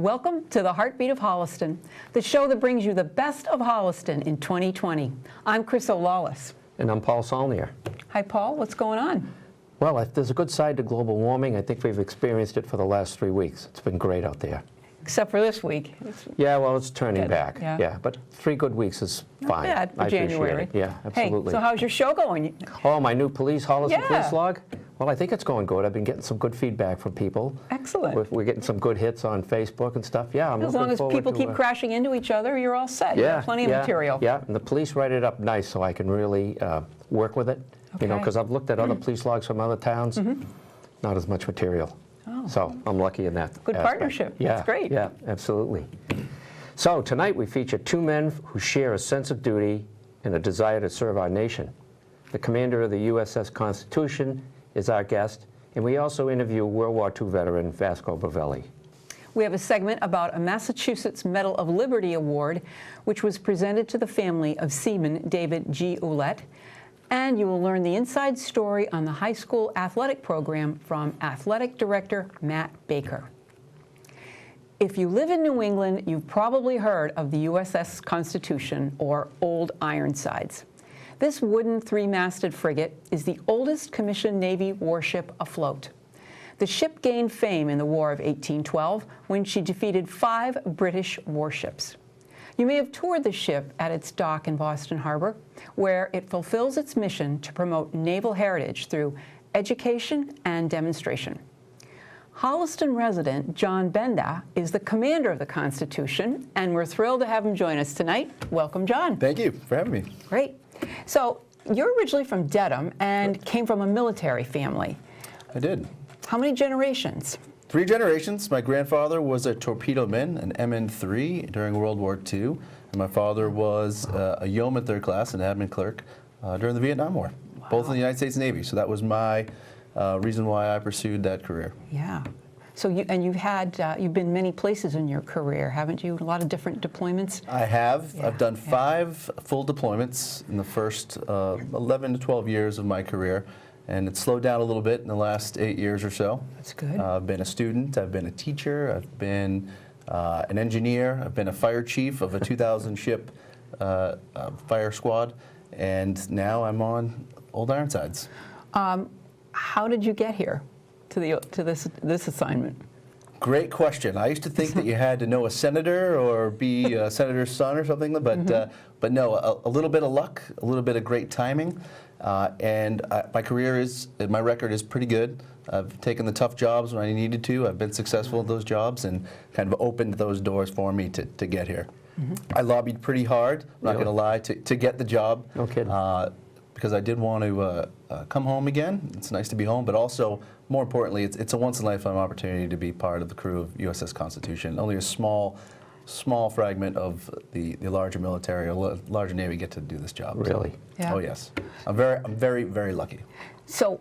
Welcome to the Heartbeat of Holliston, the show that brings you the best of Holliston in 2020. I'm Chryso, Lawless. And I'm Paul Saulnier. Hi, Paul. What's going on? Well, if there's a good side to global warming, I think we've experienced it for the last 3 weeks. It's been great out there. Except for this week. Yeah, well, it's turning Good. back. Yeah. But 3 good weeks is fine. Not bad for I appreciate January. it. Yeah, absolutely. Hey, so how's your show going? Oh, my new Holliston Yeah. police log? Well, I think it's going good. I've been getting some good feedback from people. Excellent. We're getting some good hits on Facebook and stuff. Yeah, I'm As looking long as forward people to, keep crashing into each other, you're all set. You Yeah, have plenty of yeah, material. Yeah, and the police write it up nice so I can really work with it. You know, Okay. because I've looked at other police logs from other towns, not as much material. Oh. So I'm lucky in that Good aspect. partnership. Yeah, That's great. Yeah, absolutely. So tonight we feature 2 men who share a sense of duty and a desire to serve our nation. The commander of the USS Constitution is our guest, and we also interview World War II veteran Vasco Brovelli. We have a segment about a Massachusetts Medal of Liberty Award, which was presented to the family of Seaman David G. Ouellette. And you will learn the inside story on the high school athletic program from athletic director Matt Baker. If you live in New England, you've probably heard of the USS Constitution, or Old Ironsides. This wooden 3-masted frigate is the oldest commissioned Navy warship afloat. The ship gained fame in the War of 1812 when she defeated 5 British warships. You may have toured the ship at its dock in Boston Harbor, where it fulfills its mission to promote naval heritage through education and demonstration. Holliston resident John Benda is the commander of the Constitution, and we're thrilled to have him join us tonight. Welcome, John. Thank you for having me. Great. So you're originally from Dedham and came from a military family. I did. How many generations? 3 generations. My grandfather was a torpedo man, an MN3 during World War II. And my father was a yeoman 3rd class, an admin clerk during the Vietnam War, both in the United States Navy. So that was my reason why I pursued that career. Yeah. So you've been many places in your career, haven't you? A lot of different deployments. I have. Yeah, I've done 5 full deployments in the first 11 to 12 years of my career. And it's slowed down a little bit in the last 8 years or so. That's good. I've been a student, I've been a teacher, I've been an engineer, I've been a fire chief of a 2,000 ship fire squad, and now I'm on Old Ironsides. How did you get here to this assignment? Great question. I used to think that you had to know a senator or be a senator's son or something, but no, a little bit of luck, a little bit of great timing, and my record is pretty good. I've taken the tough jobs when I needed to. I've been successful at those jobs and kind of opened those doors for me to get here. I lobbied pretty hard, I'm not going to lie, to get the job. No kidding. Because I did want to come home again. It's nice to be home, but also, more importantly, it's a once-in-a-lifetime opportunity to be part of the crew of USS Constitution. Only a small fragment of the larger military or larger Navy get to do this job. Really? So, Yeah. Oh yes. I'm very, very lucky. So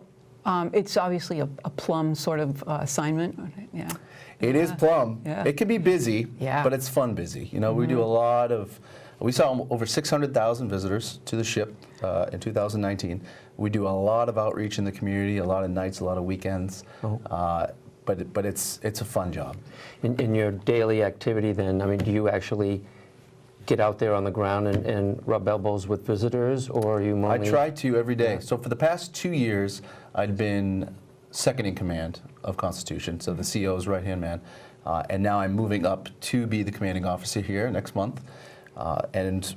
it's obviously a plum sort of assignment. Yeah. It is plum. Yeah. It can be busy, Yeah. but it's fun busy. You know, we do we saw over 600,000 visitors to the ship in 2019. We do a lot of outreach in the community, a lot of nights, a lot of weekends. But it's a fun job. In your daily activity then, I mean, do you actually get out there on the ground and rub elbows with visitors, or are you mainly... I try to every day. So for the past 2 years, I'd been second in command of Constitution, so the CO's right-hand man. And now I'm moving up to be the commanding officer here next month. And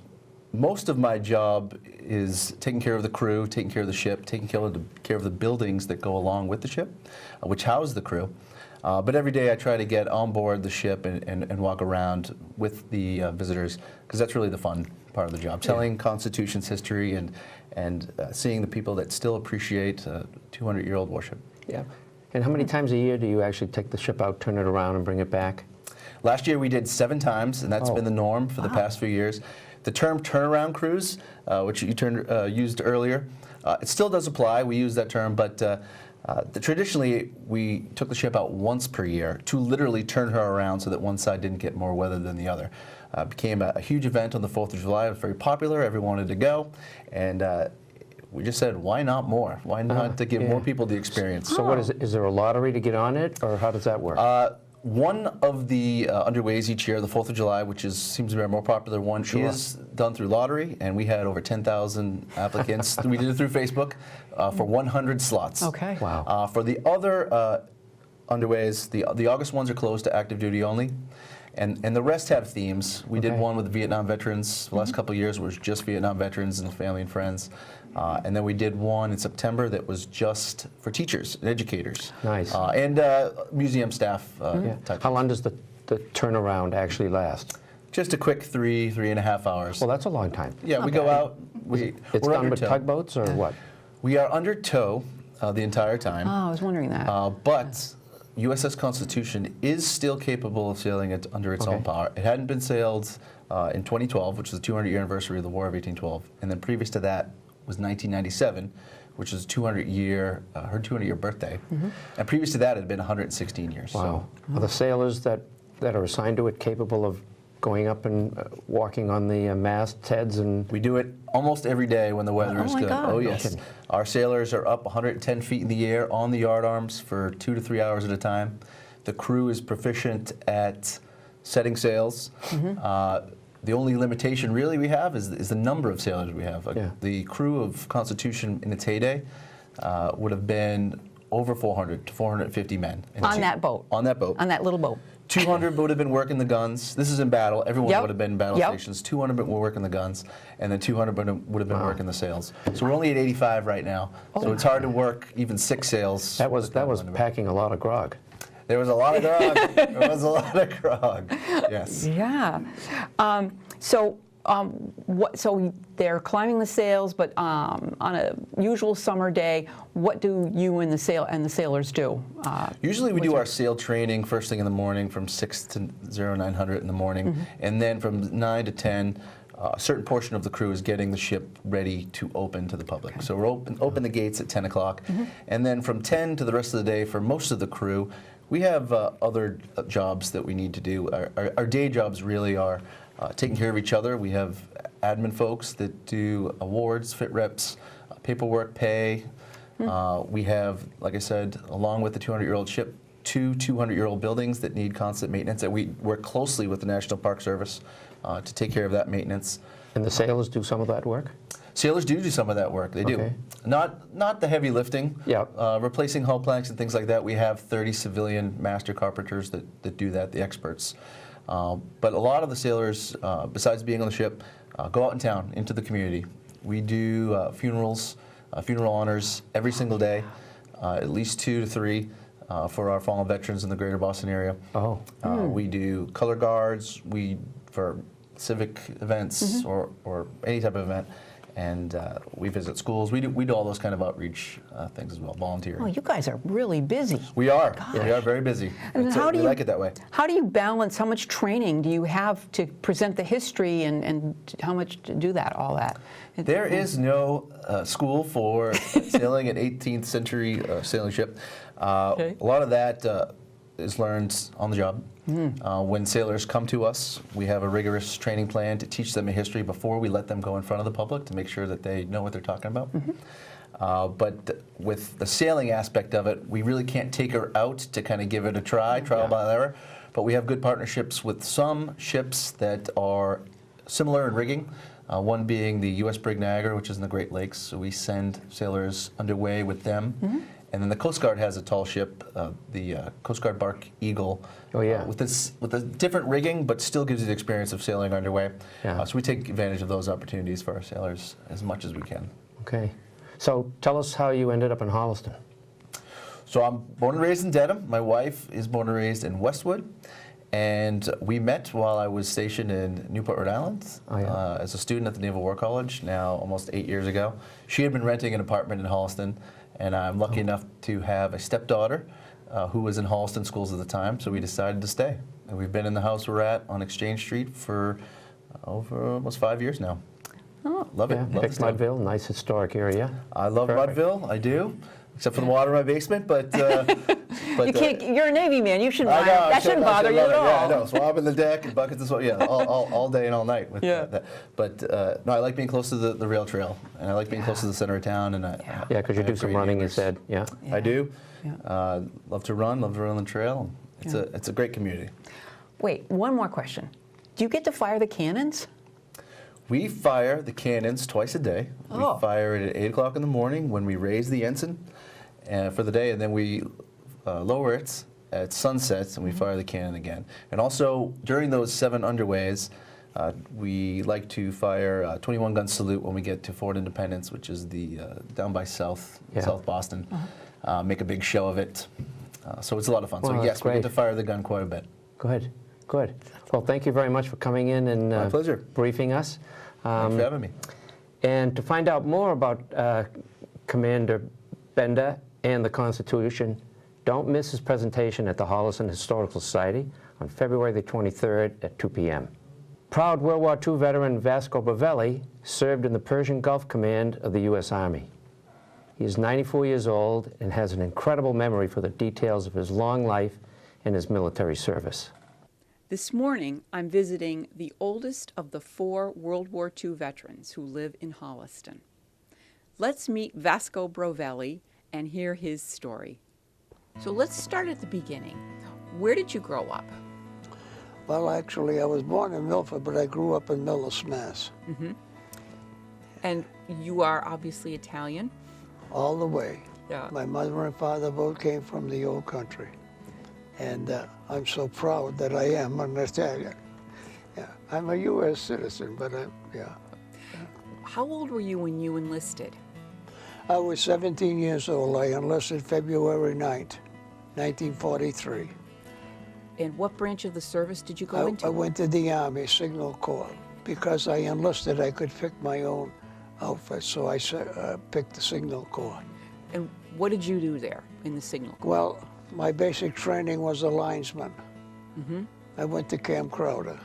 most of my job is taking care of the crew, taking care of the ship, taking care of the buildings that go along with the ship, which house the crew. But every day I try to get on board the ship and walk around with the visitors, because that's really the fun part of the job, telling Constitution's history and seeing the people that still appreciate a 200-year-old warship. Yeah. And how many times a year do you actually take the ship out, turn it around, and bring it back? Last year we did 7 times, and that's been the norm for the past few years. The term turnaround cruise, which you used earlier, it still does apply. We use that term, but traditionally we took the ship out once per year to literally turn her around so that one side didn't get more weather than the other. It became a huge event on the 4th of July. It was very popular. Everyone wanted to go, and we just said, why not more? Why not to give more people the experience? So what is it? Is there a lottery to get on it, or how does that work? One of the underways each year, the 4th of July, which seems to be our more popular one, is done through lottery, and we had over 10,000 applicants. We did it through Facebook for 100 slots. Okay. Wow. For the other underways, the August ones are closed to active duty only, and the rest have themes. We did one with Vietnam veterans. The last couple of years was just Vietnam veterans and family and friends. And then we did one in September that was just for teachers and educators. Nice. And museum staff type. How long does the turnaround actually last? Just a quick 3.5 hours. Well, that's a long time. Yeah, we go out. It's we're done under with tow. tugboats or what? We are under tow the entire time. Oh, I was wondering that. But USS Constitution is still capable of sailing it under its own power. It hadn't been sailed in 2012, which was the 200-year anniversary of the War of 1812, and then previous to that was 1997, which is her 200-year birthday, and previous to that it had been 116 years. Wow. Are the sailors that are assigned to it capable of going up and walking on the mastheads and? We do it almost every day when the weather is my good. God. Oh No yes. kidding. Our sailors are up 110 feet in the air on the yardarms for 2 to 3 hours at a time. The crew is proficient at setting sails. The only limitation really we have is the number of sailors we have. The crew of Constitution in its heyday would have been over 400 to 450 men. And On that boat? On that boat. On that little boat? 200 would have been working the guns. This is in battle. Everyone would have been in battle Yep. stations. 200 were working the guns, and then 200 would have been working the sails. So we're only at 85 right now. So it's hard to work even 6 sails. That was packing a lot of grog. There was a lot of grog. There was a lot of grog. Yes. Yeah. So they're climbing the sails, but on a usual summer day, what do you and the sailors do? Usually we do our sail training first thing in the morning from 6 to 0900 in the morning, and then from 9 to 10, a certain portion of the crew is getting the ship ready to open to the public. So we're open the gates at 10 o'clock, and then from 10 to the rest of the day for most of the crew, we have other jobs that we need to do. Our day jobs really are taking care of each other. We have admin folks that do awards, fit reps, paperwork, pay. We have, like I said, along with the 200-year-old ship, 2 200-year-old buildings that need constant maintenance, and we work closely with the National Park Service to take care of that maintenance. And the sailors do some of that work? Sailors do some of that work. They do. Not the heavy lifting. Yeah. Replacing hull planks and things like that. We have 30 civilian master carpenters that do that, the experts. But a lot of the sailors, besides being on the ship, go out in town, into the community. We do funerals, funeral honors every single day, at least 2 to 3 for our fallen veterans in the greater Boston area. Oh. We do color guards, for civic events or any type of event. And we visit schools. We do all those kind of outreach things as well, volunteering. Oh, you guys are really busy. We are. We are very busy. And We like it that way. How do you balance, how much training do you have to present the history and how much to do that, all that? There is no school for sailing an 18th century sailing ship. A lot of that is learned on the job. When sailors come to us, we have a rigorous training plan to teach them a history before we let them go in front of the public to make sure that they know what they're talking about. But with the sailing aspect of it, we really can't take her out to kind of give it a trial by error. But we have good partnerships with some ships that are similar in rigging. One being the U.S. Brig Niagara, which is in the Great Lakes. So we send sailors underway with them. And then the Coast Guard has a tall ship, the Coast Guard Bark Eagle, with a different rigging, but still gives you the experience of sailing underway. So we take advantage of those opportunities for our sailors as much as we can. Okay. So tell us how you ended up in Holliston. So I'm born and raised in Dedham. My wife is born and raised in Westwood. And we met while I was stationed in Newport, Rhode Island, as a student at the Naval War College, now almost 8 years ago. She had been renting an apartment in Holliston, and I'm lucky enough to have a stepdaughter who was in Holliston schools at the time, so we decided to stay. And we've been in the house we're at on Exchange Street for over almost 5 years now. Oh. Love it. Love Picked Mudville, nice historic area. I love Mudville, I do, except for the water in my basement, but you can't, you're a Navy man, you shouldn't mind. I know, That shouldn't bother you at all. Yeah, I know, swabbing the deck and buckets of swabbing, all day and all night with that. But no, I like being close to the rail trail, and I like being close to the center of town. And because you do some running, you said, I do. Love to run the trail. It's a great community. Wait, one more question. Do you get to fire the cannons? We fire the cannons twice a day. Oh. We fire it at 8 o'clock in the morning when we raise the ensign for the day, and then we lower it at sunsets, and we fire the cannon again. And also, during those 7 underways, we like to fire a 21-gun salute when we get to Fort Independence, which is the down by South Boston. Make a big show of it. So it's a lot of fun. Well, so yes, we great. get to fire the gun quite a bit. Good, good. Well, thank you very much for coming in and My pleasure. briefing us. Thanks for having me. And to find out more about Commander Benda and the Constitution, don't miss his presentation at the Holliston Historical Society on February the 23rd at 2 p.m. Proud World War II veteran Vasco Brovelli served in the Persian Gulf Command of the U.S. Army. He is 94 years old and has an incredible memory for the details of his long life and his military service. This morning, I'm visiting the oldest of the 4 World War II veterans who live in Holliston. Let's meet Vasco Brovelli and hear his story. So let's start at the beginning. Where did you grow up? Well, actually, I was born in Milford, but I grew up in Millis, Mass. And you are obviously Italian. All the way. Yeah. My mother and father both came from the old country. And I'm so proud that I am an Italian. Yeah, I'm a U.S. citizen, but How old were you when you enlisted? I was 17 years old. I enlisted February 9th, 1943. And what branch of the service did you go into? I went to the Army Signal Corps. Because I enlisted, I could pick my own outfit, so I picked the Signal Corps. And what did you do there in the Signal Corps? Well, my basic training was a linesman. I went to Camp Crowder.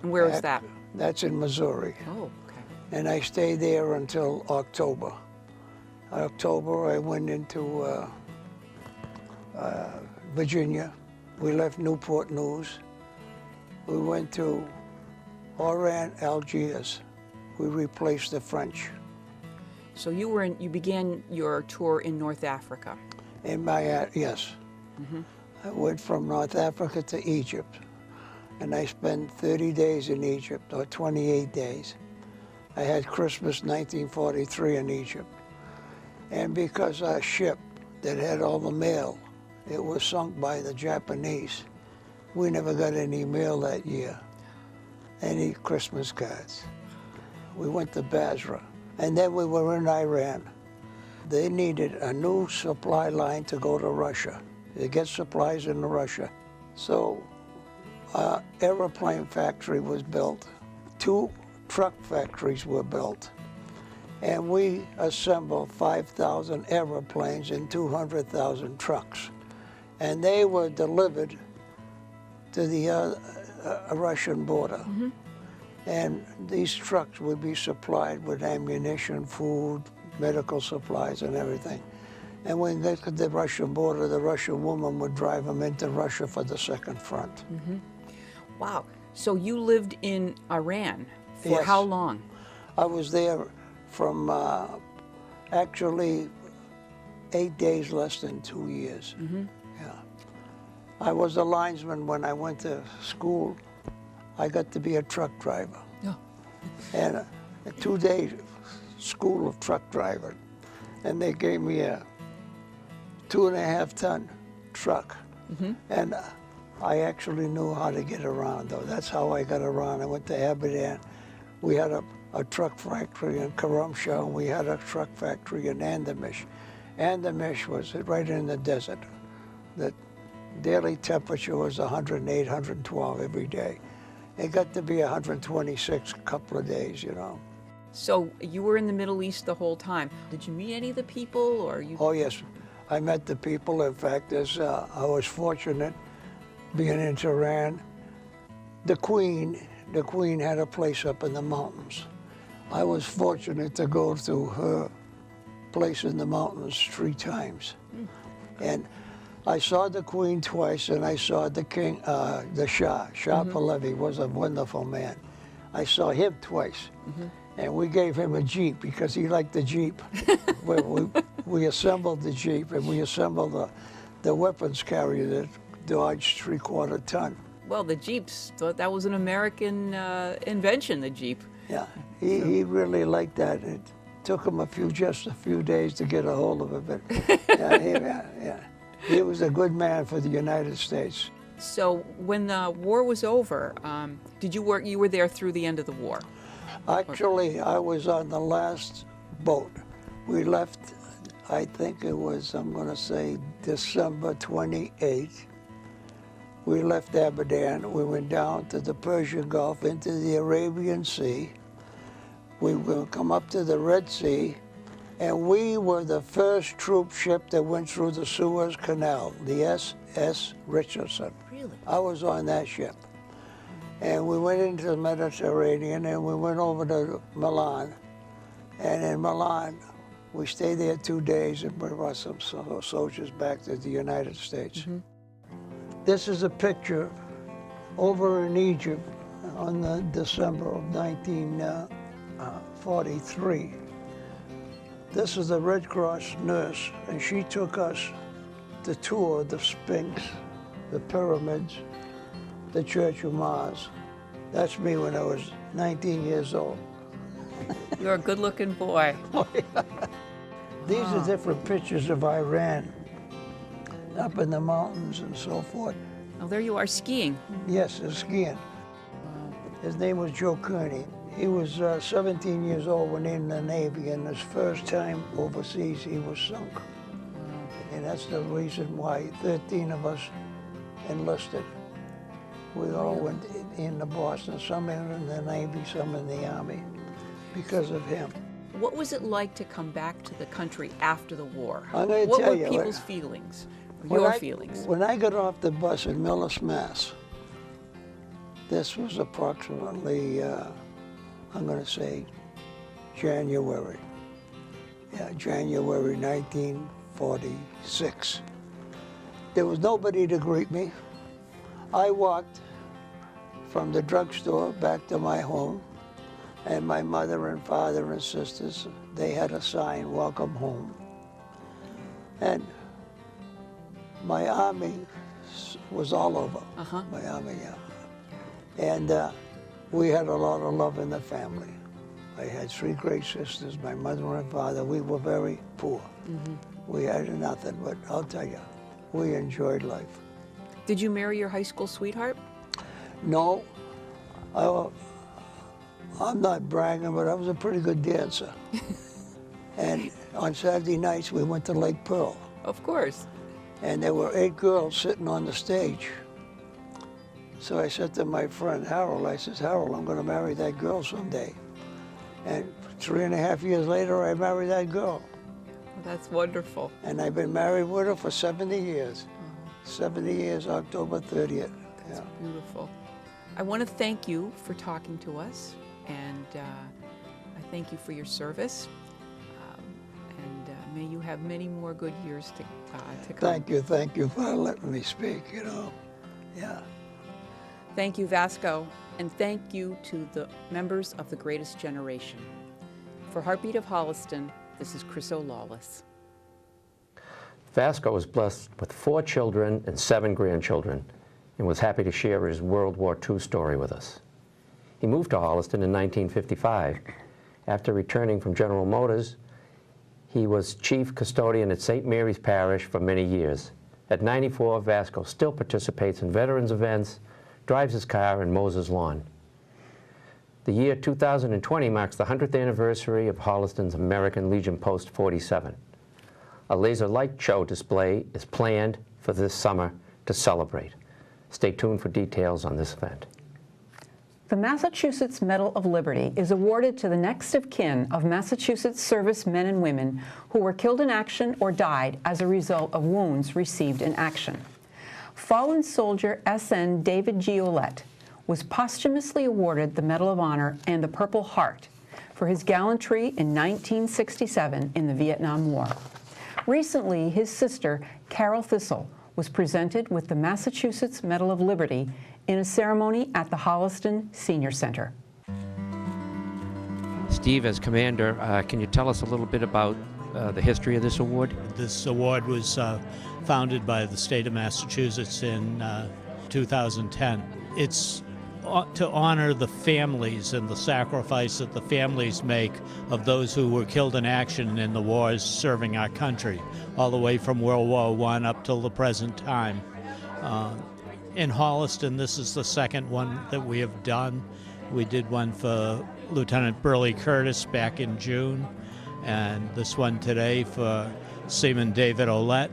And where is that? That's in Missouri. Oh, okay. And I stayed there until October. October, I went into Virginia. We left Newport News. We went to Oran, Algiers. We replaced the French. So you began your tour in North Africa. Yes. I went from North Africa to Egypt, and I spent 30 days in Egypt, or 28 days. I had Christmas 1943 in Egypt. And because our ship that had all the mail, it was sunk by the Japanese, we never got any mail that year, any Christmas cards. We went to Basra, and then we were in Iran. They needed a new supply line to go to Russia, to get supplies into Russia. So an airplane factory was built, 2 truck factories were built, and we assembled 5,000 airplanes and 200,000 trucks. And they were delivered to the Russian border. And these trucks would be supplied with ammunition, food, medical supplies, and everything. And when they got to the Russian border, the Russian woman would drive them into Russia for the second front. Wow. So you lived in Iran for Yes. how long? I was there from actually 8 days, less than 2 years. Yeah. I was a linesman when I went to school. I got to be a truck driver. Oh. And a 2-day school of truck driving. And they gave me a 2.5-ton truck. And I actually knew how to get around, though. That's how I got around. I went to Abadan. We had a truck factory in Karamsha, and we had a truck factory in Andamish. Andamish was right in the desert. The daily temperature was 108, 112 every day. It got to be 126 a couple of days, you know. So you were in the Middle East the whole time. Did you meet any of the people, or you? Oh, yes. I met the people. In fact, I was fortunate being in Tehran. The Queen had a place up in the mountains. I was fortunate to go to her place in the mountains 3 times. And I saw the Queen twice, and I saw the King, the Shah. Shah Pahlavi was a wonderful man. I saw him twice. And we gave him a Jeep because he liked the Jeep. we assembled the Jeep, and we assembled the weapons carrier Dodge 3/4 ton. Well, the Jeeps, that was an American invention, the Jeep. Yeah, he really liked that. It took him just a few days to get a hold of it, but yeah. He was a good man for the United States. So when the war was over, did you work, you were there through the end of the war? Actually, I was on the last boat. We left, I think it was, I'm going to say, December 28th. We left Aberdeen. We went down to the Persian Gulf into the Arabian Sea. We will come up to the Red Sea, and we were the first troop ship that went through the Suez Canal, the SS Richardson. Really? I was on that ship. And we went into the Mediterranean, and we went over to Milan. And in Milan, we stayed there 2 days and brought some soldiers back to the United States. Mm-hmm. This is a picture over in Egypt on the December of 1943. This is the Red Cross nurse, and she took us to tour the Sphinx, the pyramids, the Church of Mars. That's me when I was 19 years old. You're a good-looking boy. These are different pictures of Iran, up in the mountains and so forth. Oh, there you are skiing. Yes, skiing. His name was Joe Kearney. He was 17 years old when in the Navy, and his first time overseas, he was sunk. And that's the reason why 13 of us enlisted. We all went into Boston, some in the Navy, some in the Army, because of him. What was it like to come back to the country after the war? I'm going to What tell were you, people's feelings? Your feelings? When I got off the bus in Millis, Mass, this was approximately, I'm going to say, January. Yeah, January 1946. There was nobody to greet me. I walked from the drugstore back to my home, and my mother and father and sisters, they had a sign, "Welcome home." And my army was all over. My army, yeah. And we had a lot of love in the family. I had 3 great sisters, my mother and father. We were very poor. We had nothing, but I'll tell you, we enjoyed life. Did you marry your high school sweetheart? No, I'm not bragging, but I was a pretty good dancer. And on Saturday nights, we went to Lake Pearl. Of course. And there were 8 girls sitting on the stage. So I said to my friend Harold, I says, "Harold, I'm going to marry that girl someday." And 3.5 years later, I married that girl. That's wonderful. And I've been married with her for 70 years. 70 years, October 30th. That's beautiful. I want to thank you for talking to us, and I thank you for your service. And may you have many more good years to come. Thank you for letting me speak, you know. Yeah. Thank you, Vasco, and thank you to the members of the Greatest Generation. For Heartbeat of Holliston, this is Chryso Lawless. Vasco was blessed with 4 children and 7 grandchildren and was happy to share his World War II story with us. He moved to Holliston in 1955. After returning from General Motors, he was chief custodian at St. Mary's Parish for many years. At 94, Vasco still participates in veterans events, drives his car, and mows his lawn. The year 2020 marks the 100th anniversary of Holliston's American Legion Post 47. A laser light show display is planned for this summer to celebrate. Stay tuned for details on this event. The Massachusetts Medal of Liberty is awarded to the next of kin of Massachusetts service men and women who were killed in action or died as a result of wounds received in action. Fallen soldier S.N. David G. Ouellette was posthumously awarded the Medal of Honor and the Purple Heart for his gallantry in 1967 in the Vietnam War. Recently, his sister, Carol Thistle, was presented with the Massachusetts Medal of Liberty in a ceremony at the Holliston Senior Center. Steve, as commander, can you tell us a little bit about the history of this award? This award was founded by the state of Massachusetts in 2010. It's to honor the families and the sacrifice that the families make of those who were killed in action in the wars serving our country, all the way from World War I up till the present time. In Holliston, this is the second one that we have done. We did one for Lieutenant Burley Curtis back in June, and this one today for Seaman David Olette.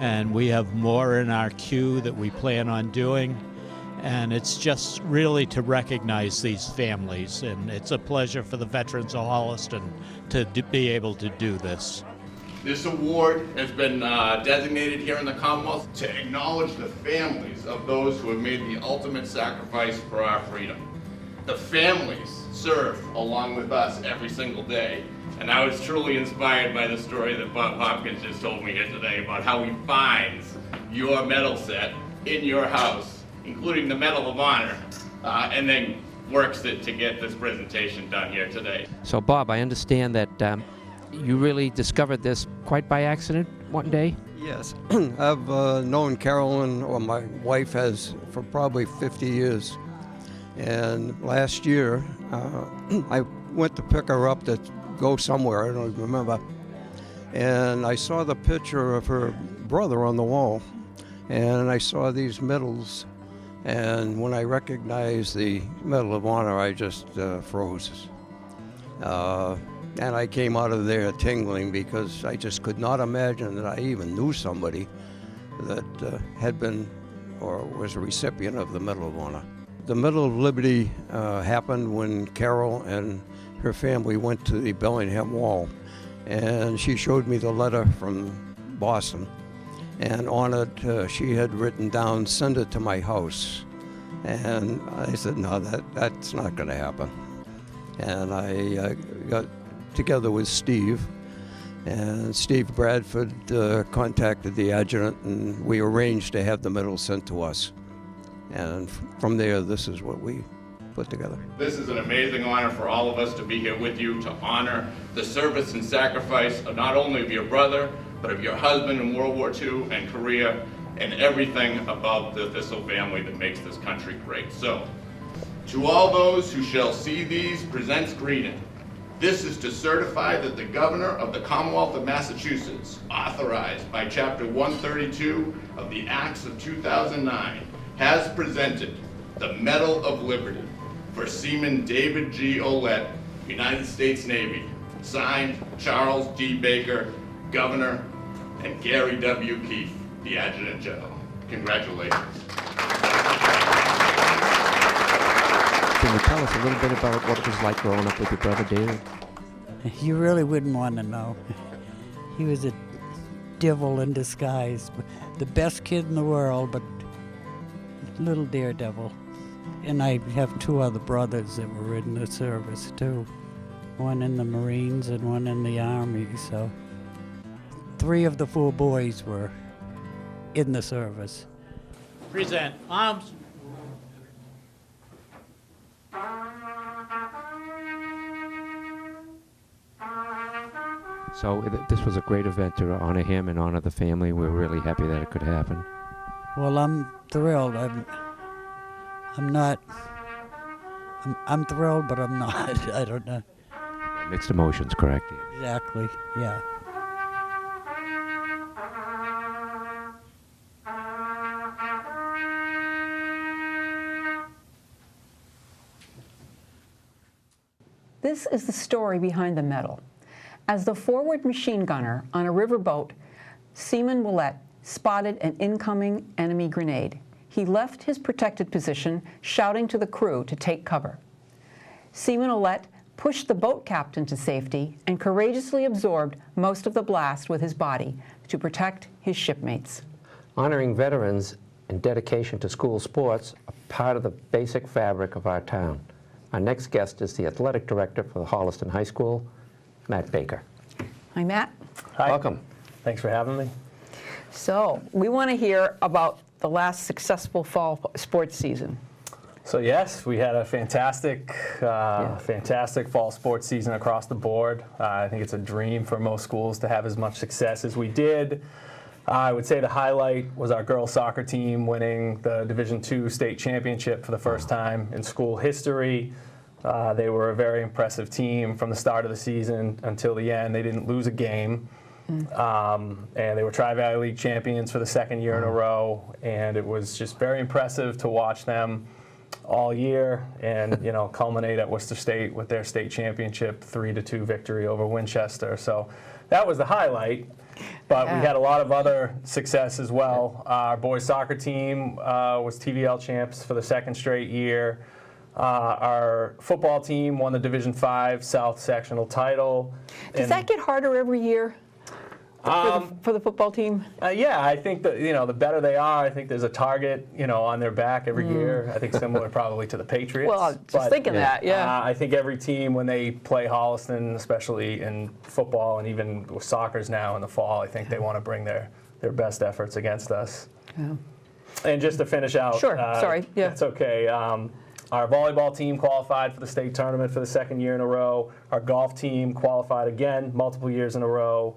And we have more in our queue that we plan on doing. And it's just really to recognize these families. And it's a pleasure for the veterans of Holliston to be able to do this. This award has been designated here in the Commonwealth to acknowledge the families of those who have made the ultimate sacrifice for our freedom. The families serve along with us every single day. And I was truly inspired by the story that Bob Hopkins just told me here today about how he finds your medal set in your house, including the Medal of Honor, and then works it to get this presentation done here today. So, Bob, I understand that you really discovered this quite by accident one day? Yes. I've known Carolyn, or my wife has, for probably 50 years. And last year, I went to pick her up to go somewhere, I don't even remember. And I saw the picture of her brother on the wall. And I saw these medals. And when I recognized the Medal of Honor, I just froze. And I came out of there tingling because I just could not imagine that I even knew somebody that had been or was a recipient of the Medal of Honor. The Medal of Liberty happened when Carol and her family went to the Bellingham Wall, and she showed me the letter from Boston, and on it she had written down, "Send it to my house." And I said, no, that's not going to happen. And I got together with Steve, and Steve Bradford contacted the adjutant, and we arranged to have the medal sent to us. And from there, this is what we put together. This is an amazing honor for all of us to be here with you to honor the service and sacrifice of not only of your brother, but of your husband in World War II and Korea, and everything about the Thistle family that makes this country great. So, to all those who shall see these presents greeting. This is to certify that the Governor of the Commonwealth of Massachusetts, authorized by Chapter 132 of the Acts of 2009, has presented the Medal of Liberty for Seaman David G. Olette, United States Navy, signed Charles D. Baker, Governor, and Gary W. Keefe, the Adjutant General. Congratulations. Can you tell us a little bit about what it was like growing up with your brother David? You really wouldn't want to know. He was a devil in disguise. The best kid in the world, but little daredevil. And I have two other brothers that were in the service too. One in the Marines and one in the Army, so 3 of the 4 boys were in the service. Present arms. So this was a great event to honor him and honor the family. We're really happy that it could happen. Well, I'm thrilled. I'm thrilled, but I'm not. I don't know. Mixed emotions, correct? Exactly, yeah. This is the story behind the medal. As the forward machine gunner on a riverboat, Seaman Olette spotted an incoming enemy grenade. He left his protected position, shouting to the crew to take cover. Seaman Olette pushed the boat captain to safety and courageously absorbed most of the blast with his body to protect his shipmates. Honoring veterans and dedication to school sports are part of the basic fabric of our town. Our next guest is the athletic director for the Holliston High School, Matt Baker. Hi, Matt. Hi. Welcome. Thanks for having me. So we want to hear about the last successful fall sports season. So yes, we had a fantastic fall sports season across the board. I think it's a dream for most schools to have as much success as we did. I would say the highlight was our girls soccer team winning the Division II state championship for the first time in school history. They were a very impressive team from the start of the season until the end. They didn't lose a game. And they were Tri-Valley League champions for the second year in a row. And it was just very impressive to watch them all year and, culminate at Worcester State with their state championship 3-2 victory over Winchester. So that was the highlight. But we had a lot of other success as well. Our boys soccer team was TVL champs for the second straight year. Our football team won the Division V South sectional title. Does that get harder every year for the football team? Yeah, I think that the better they are, I think there's a target on their back every year. I think similar probably to the Patriots. Well, I was just thinking that, yeah. I think every team when they play Holliston, especially in football and even with soccer's now in the fall, I think they want to bring their best efforts against us. Yeah. And just to finish out, sure, sorry, yeah, that's okay. Our volleyball team qualified for the state tournament for the second year in a row. Our golf team qualified again multiple years in a row.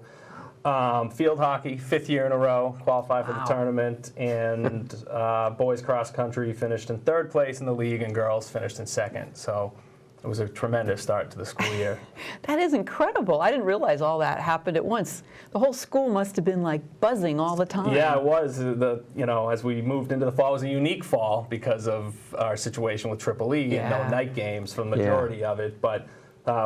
Field hockey, 5th year in a row, qualified for the tournament. And boys cross country finished in 3rd place in the league, and girls finished in 2nd. So it was a tremendous start to the school year. That is incredible. I didn't realize all that happened at once. The whole school must have been like buzzing all the time. Yeah, it was. As we moved into the fall, it was a unique fall because of our situation with Triple E and no night games for the majority of it. But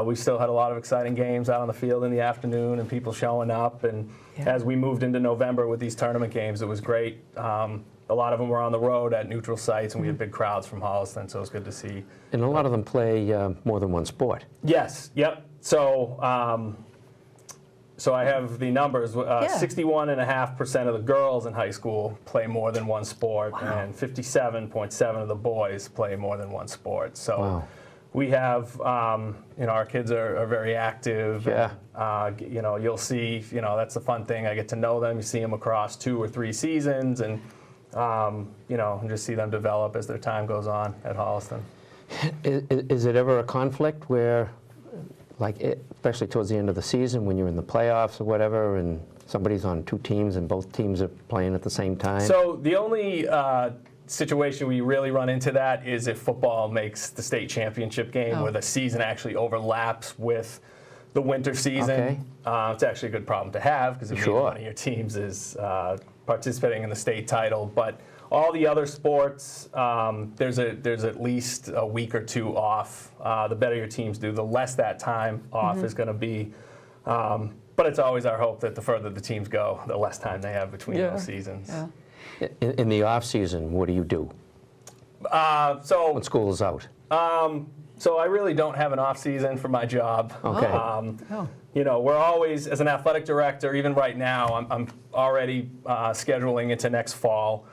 we still had a lot of exciting games out on the field in the afternoon and people showing up. And as we moved into November with these tournament games, it was great. A lot of them were on the road at neutral sites, and we had big crowds from Holliston, so it was good to see. And a lot of them play more than one sport. Yes, yep. So I have the numbers. 61.5% of the girls in high school play more than one sport, and 57.7% of the boys play more than one sport. So we have, our kids are very active. Yeah. And, you'll see, that's the fun thing. I get to know them. You see them across 2 or 3 seasons, and and just see them develop as their time goes on at Holliston. Is it ever a conflict where, especially towards the end of the season when you're in the playoffs or whatever, and somebody's on 2 teams and both teams are playing at the same time? So the only situation we really run into that is if football makes the state championship game where the season actually overlaps with the winter season. Okay. It's actually a good problem to have because it means one of your teams is participating in the state title. But all the other sports, there's at least a week or 2 off. The better your teams do, the less that time off is going to be. But it's always our hope that the further the teams go, the less time they have between those seasons. Yeah. In the off season, what do you do? When school is out? So I really don't have an off season for my job. Okay. We're always, as an athletic director, even right now, I'm already scheduling into next fall.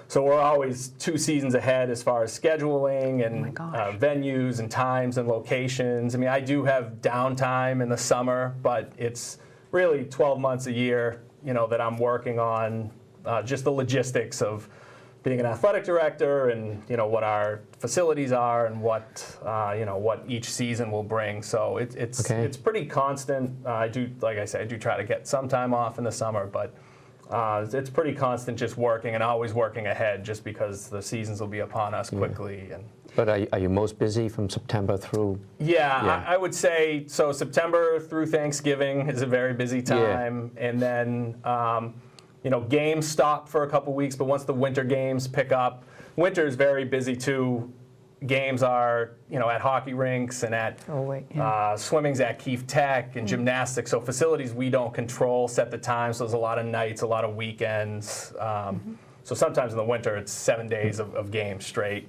So we're always 2 seasons ahead as far as scheduling and venues and times and locations. I mean, I do have downtime in the summer, but it's really 12 months a year, that I'm working on just the logistics of being an athletic director and what our facilities are and what each season will bring. So it's pretty constant. I do, like I said, I do try to get some time off in the summer, but it's pretty constant just working and always working ahead just because the seasons will be upon us quickly. And But are you most busy from September through? I would say so. September through Thanksgiving is a very busy time, and then games stop for a couple weeks, but once the winter games pick up, winter is very busy too. Games are, at hockey rinks and at swimming's at Keefe Tech and gymnastics. So facilities we don't control set the time. So there's a lot of nights, a lot of weekends. So sometimes in the winter it's 7 days of games straight.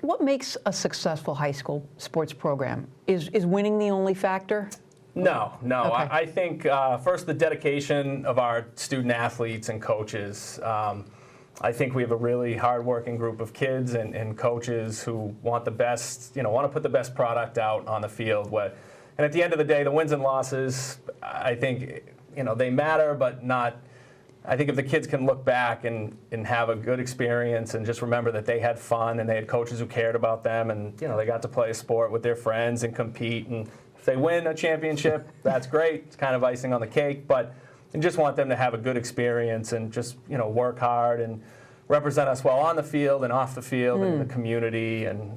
What makes a successful high school sports program? Is winning the only factor? No. Okay. I think first the dedication of our student athletes and coaches. I think we have a really hardworking group of kids and coaches who want the best, want to put the best product out on the field. And at the end of the day, the wins and losses, I think, they matter, but not I think if the kids can look back and have a good experience and just remember that they had fun and they had coaches who cared about them, and they got to play a sport with their friends and compete, and if they win a championship, that's great. It's kind of icing on the cake, but I just want them to have a good experience and just work hard and represent us well on the field and off the field and in the community, and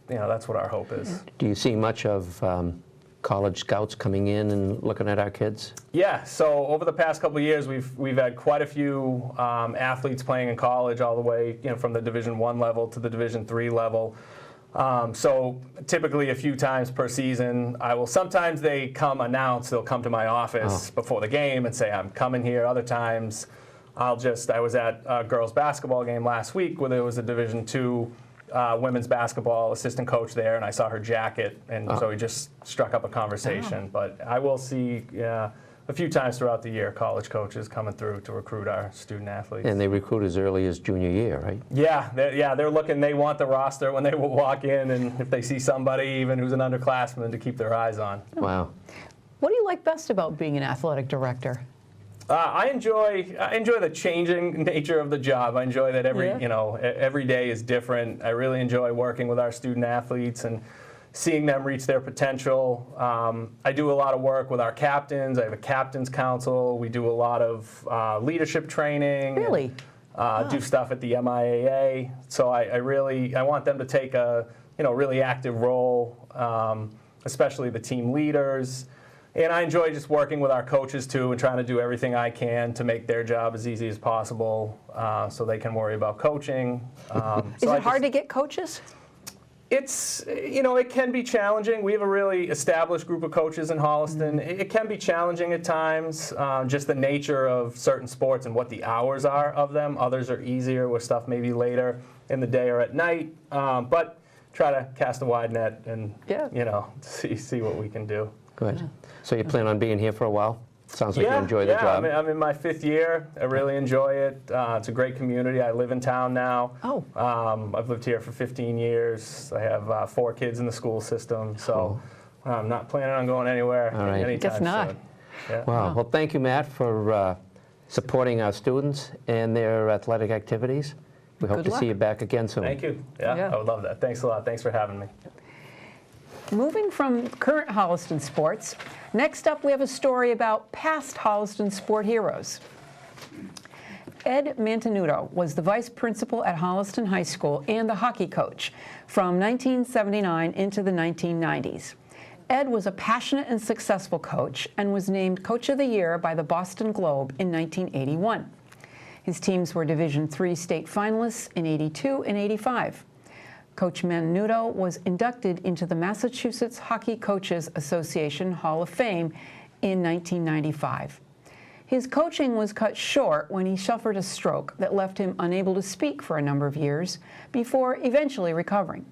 that's what our hope is. Do you see much of college scouts coming in and looking at our kids? Yeah, so over the past couple of years, we've had quite a few athletes playing in college, all the way from the Division I level to the Division III level. So typically a few times per season, sometimes they they'll come to my office before the game and say, I'm coming here. Other times I was at a girls basketball game last week where there was a Division II women's basketball assistant coach there, and I saw her jacket, and so we just struck up a conversation. But I will see a few times throughout the year college coaches coming through to recruit our student athletes. And they recruit as early as junior year, right? Yeah, they're looking. They want the roster when they will walk in, and if they see somebody even who's an underclassman, to keep their eyes on. Wow. What do you like best about being an athletic director? I enjoy the changing nature of the job. I enjoy that every day is different. I really enjoy working with our student athletes and seeing them reach their potential. I do a lot of work with our captains. I have a captain's council. We do a lot of leadership training. Really? Do stuff at the MIAA. So I want them to take a really active role, especially the team leaders. And I enjoy just working with our coaches, too, and trying to do everything I can to make their job as easy as possible so they can worry about coaching. Is it hard to get coaches? It can be challenging. We have a really established group of coaches in Holliston. It can be challenging at times, just the nature of certain sports and what the hours are of them. Others are easier with stuff maybe later in the day or at night. But try to cast a wide net and, see what we can do. Good. Yeah. So you plan on being here for a while? Sounds like you enjoy the job. I'm in my 5th year. I really enjoy it. It's a great community. I live in town now. Oh. I've lived here for 15 years. I have 4 kids in the school system, so I'm not planning on going anywhere anytime Guess not. soon. Yeah. Wow. Well, thank you, Matt, for supporting our students and their athletic activities. We hope to see you back again soon. Thank you. Yeah, I would love that. Thanks a lot. Thanks for having me. Moving from current Holliston sports, next up we have a story about past Holliston sport heroes. Ed Mantenuto was the vice principal at Holliston High School and the hockey coach from 1979 into the 1990s. Ed was a passionate and successful coach and was named Coach of the Year by the Boston Globe in 1981. His teams were Division III state finalists in '82 and '85. Coach Mantenuto was inducted into the Massachusetts Hockey Coaches Association Hall of Fame in 1995. His coaching was cut short when he suffered a stroke that left him unable to speak for a number of years before eventually recovering.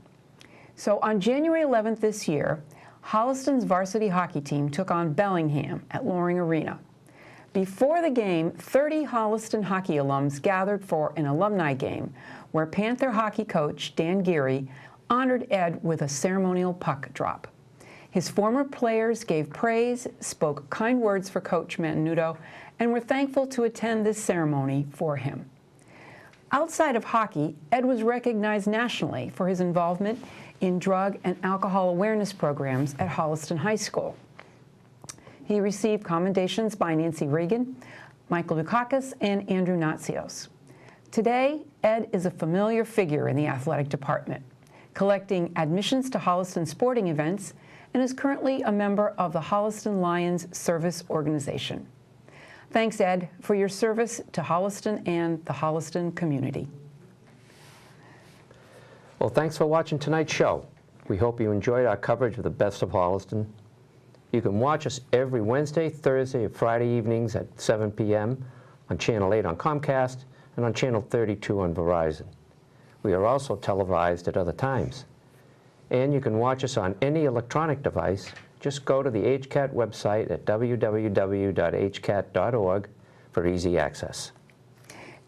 So on January 11th this year, Holliston's varsity hockey team took on Bellingham at Loring Arena. Before the game, 30 Holliston hockey alums gathered for an alumni game where Panther hockey coach Dan Geary honored Ed with a ceremonial puck drop. His former players gave praise, spoke kind words for Coach Mantenuto, and were thankful to attend this ceremony for him. Outside of hockey, Ed was recognized nationally for his involvement in drug and alcohol awareness programs at Holliston High School. He received commendations by Nancy Reagan, Michael Dukakis, and Andrew Natsios. Today, Ed is a familiar figure in the athletic department, collecting admissions to Holliston sporting events, and is currently a member of the Holliston Lions Service Organization. Thanks, Ed, for your service to Holliston and the Holliston community. Well, thanks for watching tonight's show. We hope you enjoyed our coverage of the best of Holliston. You can watch us every Wednesday, Thursday, and Friday evenings at 7 p.m. on Channel 8 on Comcast and on Channel 32 on Verizon. We are also televised at other times. And you can watch us on any electronic device. Just go to the HCAT website at www.hcat.org for easy access.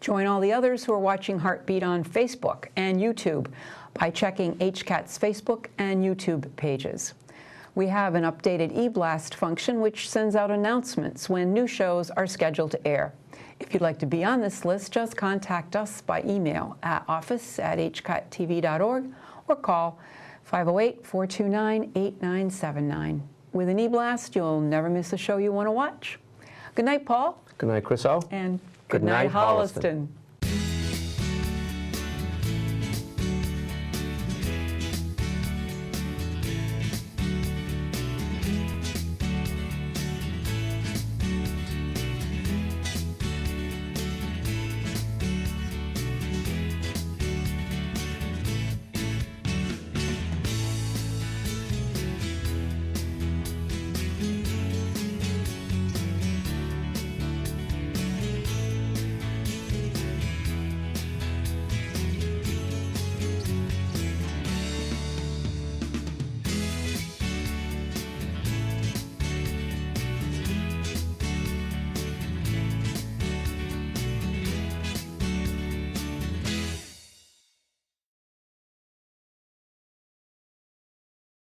Join all the others who are watching Heartbeat on Facebook and YouTube by checking HCAT's Facebook and YouTube pages. We have an updated e-blast function which sends out announcements when new shows are scheduled to air. If you'd like to be on this list, just contact us by email at office@hcuttv.org or call 508-429-8979. With an e-blast, you'll never miss a show you want to watch. Good night, Paul. Good night, Chryso. And good night, Holliston.